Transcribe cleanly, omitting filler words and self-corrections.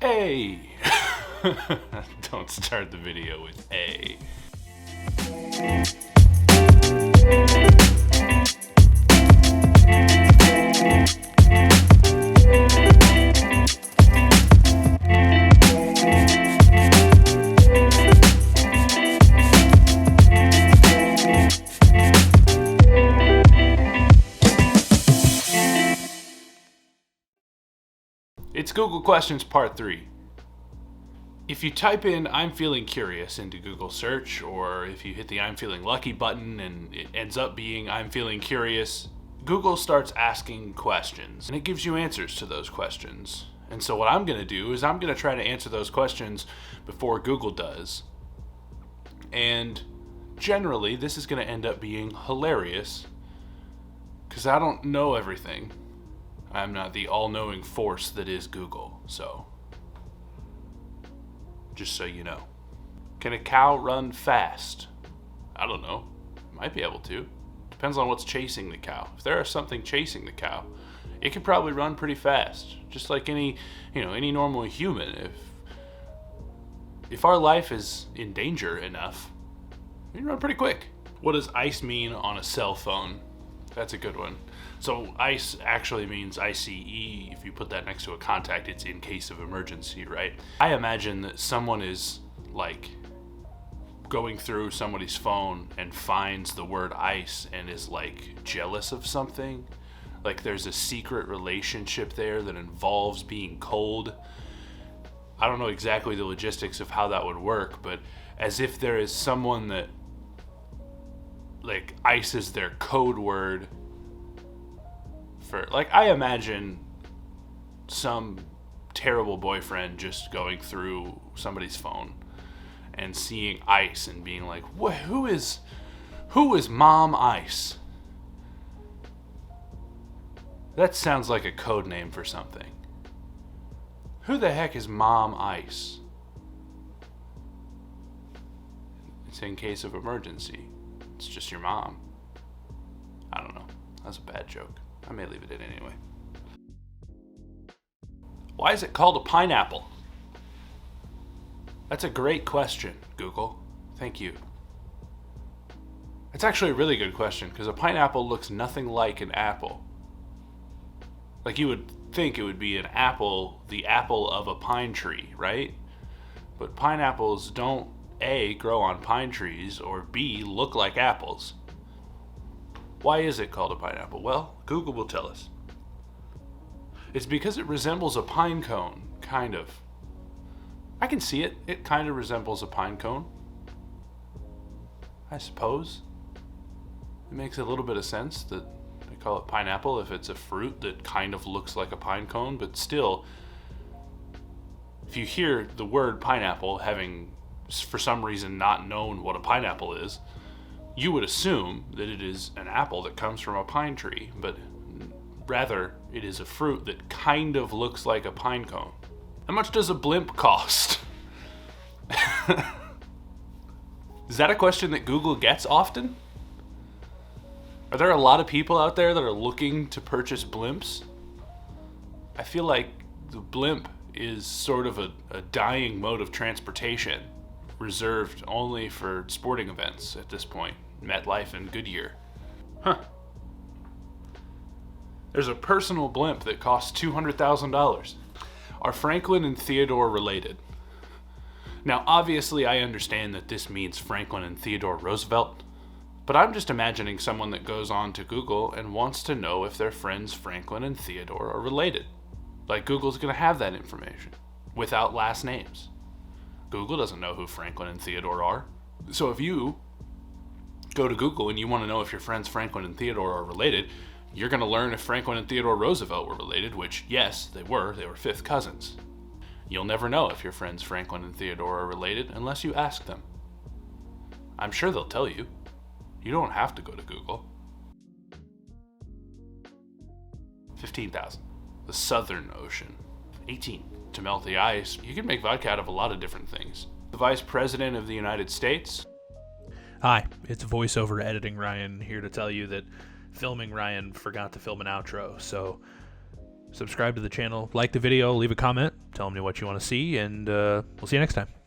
Hey! Don't start the video with A. It's Google Questions Part 3. If you type in "I'm feeling curious" into Google search, or if you hit the "I'm feeling lucky" button and it ends up being "I'm feeling curious," Google starts asking questions, and it gives you answers to those questions. And so what I'm going to do is I'm going to try to answer those questions before Google does. And generally, this is going to end up being hilarious, because I don't know everything. I'm not the all-knowing force that is Google, so just so you know. Can a cow run fast? I don't know. Might be able to. Depends on what's chasing the cow. If there is something chasing the cow, it could probably run pretty fast. Just like any normal human. If our life is in danger enough, we can run pretty quick. What does ICE mean on a cell phone? That's a good one. So ICE actually means ICE. If you put that next to a contact, it's in case of emergency, right? I imagine that someone is like going through somebody's phone and finds the word ICE and is like jealous of something. Like there's a secret relationship there that involves being cold. I don't know exactly the logistics of how that would work, but as if there is someone that like ICE is their code word for, like, I imagine some terrible boyfriend just going through somebody's phone and seeing ICE and being like, who is Mom ICE? That sounds like a code name for something. Who the heck is Mom ICE? It's in case of emergency. It's just your mom. I don't know. That's a bad joke. I may leave it in anyway. Why is it called a pineapple? That's a great question, Google. Thank you. It's actually a really good question, because a pineapple looks nothing like an apple. Like, you would think it would be an apple, the apple of a pine tree, right? But pineapples don't A, grow on pine trees, or B, look like apples. Why is it called a pineapple? Well, Google will tell us. It's because it resembles a pine cone, kind of. I can see it. It kind of resembles a pine cone, I suppose. It makes a little bit of sense that they call it pineapple if it's a fruit that kind of looks like a pine cone, but still, if you hear the word pineapple, having for some reason not known what a pineapple is, you would assume that it is an apple that comes from a pine tree, but rather it is a fruit that kind of looks like a pine cone. How much does a blimp cost? Is that a question that Google gets often? Are there a lot of people out there that are looking to purchase blimps? I feel like the blimp is sort of a dying mode of transportation, reserved only for sporting events at this point. MetLife and Goodyear. Huh. There's a personal blimp that costs $200,000. Are Franklin and Theodore related? Now, obviously, I understand that this means Franklin and Theodore Roosevelt, but I'm just imagining someone that goes on to Google and wants to know if their friends Franklin and Theodore are related. Like, Google's going to have that information without last names. Google doesn't know who Franklin and Theodore are. So if you go to Google and you want to know if your friends Franklin and Theodore are related, you're going to learn if Franklin and Theodore Roosevelt were related, which, yes, they were fifth cousins. You'll never know if your friends Franklin and Theodore are related unless you ask them. I'm sure they'll tell you. You don't have to go to Google. 15,000. The Southern Ocean. 18. To melt the ice, you can make vodka out of a lot of different things. The Vice President of the United States. Hi, it's voiceover editing Ryan here to tell you that filming Ryan forgot to film an outro, so subscribe to the channel, like the video, leave a comment, tell me what you want to see, and we'll see you next time.